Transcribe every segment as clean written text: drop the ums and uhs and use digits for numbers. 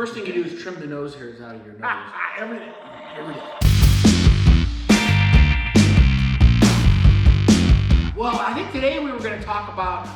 First thing you do is trim the nose hairs out of your nose. Every day. Every day. Well, I think today we were going to talk about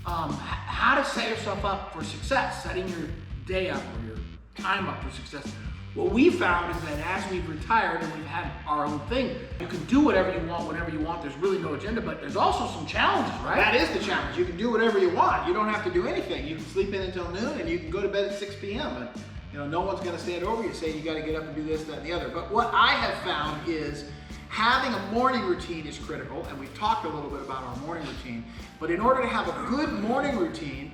how to set yourself up for success, setting your day up or your time up for success. What we found is that as we've retired and we've had our own thing, you can do whatever you want, whenever you want. There's really no agenda, but there's also some challenges, right? That is the challenge. You can do whatever you want. You don't have to do anything. You can sleep in until noon and you can go to bed at 6 p.m. And no one's going to stand over you saying you got to get up and do this, that, and the other. But what I have found is having a morning routine is critical, and we've talked a little bit about our morning routine. But in order to have a good morning routine,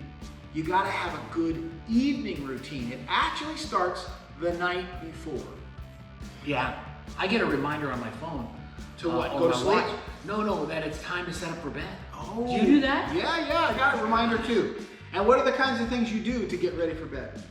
you got to have a good evening routine. It actually starts the night before. Yeah, I get a reminder on my phone. To what? On Go to my sleep? watch. No, that it's time to set up for bed. Oh. Do you do that? Yeah, I got a reminder too. And what are the kinds of things you do to get ready for bed?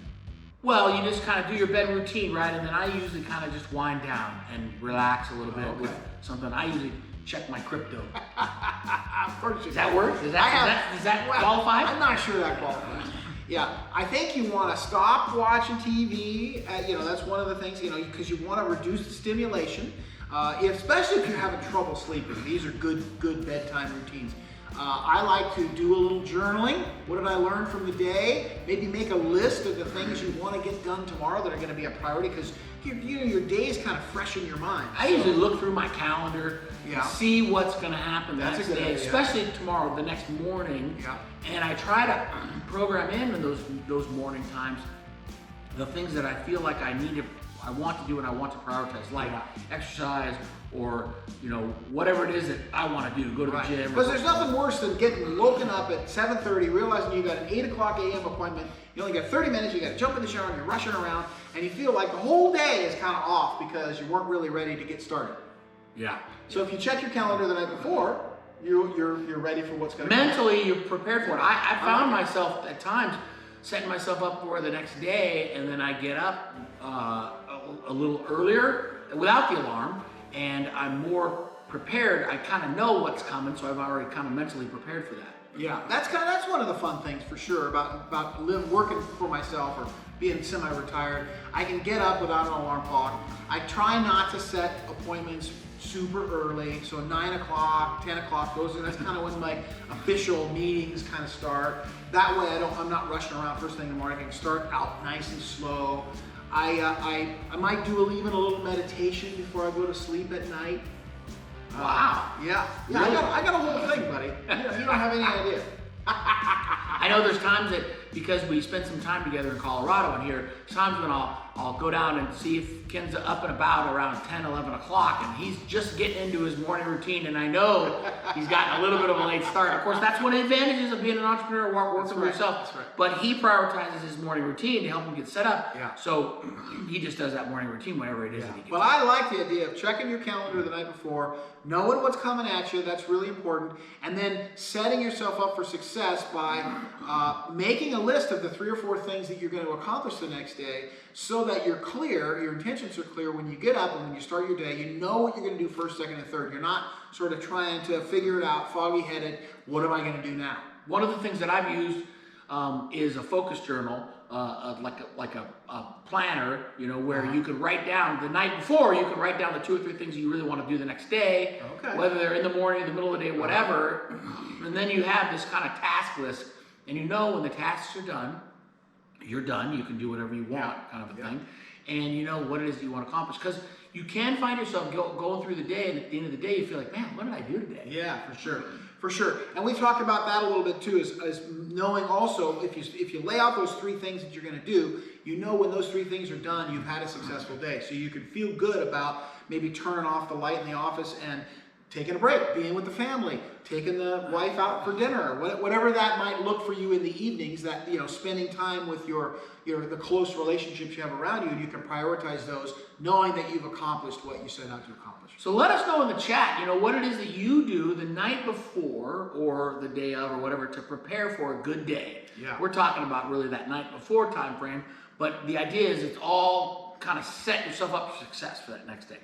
Well, you just kind of do your bed routine, right? And then I usually kind of just wind down and relax a little bit with something. I usually check my crypto. Of course you Does that work? Does that qualify? I'm not sure that qualifies. Yeah, I think you want to stop watching TV. That's one of the things, because you want to reduce the stimulation, especially if you're having trouble sleeping. These are good bedtime routines. I like to do a little journaling. What did I learn from the day? Maybe make a list of the things you want to get done tomorrow that are going to be a priority, because your day is kind of fresh in your mind. I usually look through my calendar, see what's going to happen the That's next a good day, idea. especially tomorrow, the next morning. Yeah. And I try to program in those morning times the things that I feel like I want to do and I want to prioritize, like exercise or whatever it is that I want to do. Go to the gym. Because there's nothing worse than getting woken up at 7:30, realizing you got an 8 o'clock a.m. appointment. You only got 30 minutes. You got to jump in the shower and you're rushing around, and you feel like the whole day is kind of off because you weren't really ready to get started. Yeah. So if you check your calendar the night before, you're ready for what's going to happen. Mentally, you're prepared for it. I found myself at times setting myself up for the next day, and then I get up a little earlier without the alarm, and I'm more prepared. I kind of know what's coming, so I've already kind of mentally prepared for that. Yeah, that's one of the fun things for sure about working for myself or being semi-retired. I can get up without an alarm clock. I try not to set appointments super early, so 9 o'clock, 10 o'clock, that's kind of when my official meetings kind of start. That way I'm not rushing around first thing in the morning. I can start out nice and slow. I might do even a little meditation before I go to sleep at night. Wow. Yeah. Really? I got a whole thing, buddy. You don't have any idea. I know there's times that, because we spend some time together in Colorado and here, times when I'll go down and see if Ken's up and about around 10, 11 o'clock, and he's just getting into his morning routine, and I know he's gotten a little bit of a late start. Of course, that's one of the advantages of being an entrepreneur, working for yourself. That's right. But he prioritizes his morning routine to help him get set up. Yeah. So he just does that morning routine whenever it is that he gets But I like the idea of checking your calendar the night before, knowing what's coming at you. That's really important. And then setting yourself up for success by making a list of the 3 or 4 things that you're going to accomplish the next day, so that you're clear, your intentions are clear when you get up and when you start your day. You know what you're going to do first, second, and third. You're not sort of trying to figure it out, foggy-headed. What am I going to do now? One of the things that I've used is a focus journal, like a planner, where you could write down the night before. You can write down the 2 or 3 things you really want to do the next day, whether they're in the morning, in the middle of the day, whatever. And then you have this kind of task list, and when the tasks are done, you're done. You can do whatever you want, kind of a thing, and you know what it is that you want to accomplish. Because you can find yourself going through the day, and at the end of the day, you feel like, man, what did I do today? Yeah, for sure. And we talked about that a little bit too, as knowing also if you lay out those 3 things that you're going to do, when those 3 things are done, you've had a successful day. So you can feel good about maybe turning off the light in the office and taking a break, being with the family, taking the wife out for dinner, whatever that might look for you in the evenings, that, spending time with the close relationships you have around you, and you can prioritize those, knowing that you've accomplished what you set out to accomplish. So let us know in the chat, what it is that you do the night before or the day of or whatever to prepare for a good day. Yeah. We're talking about really that night before time frame, but the idea is it's all kind of set yourself up for success for that next day.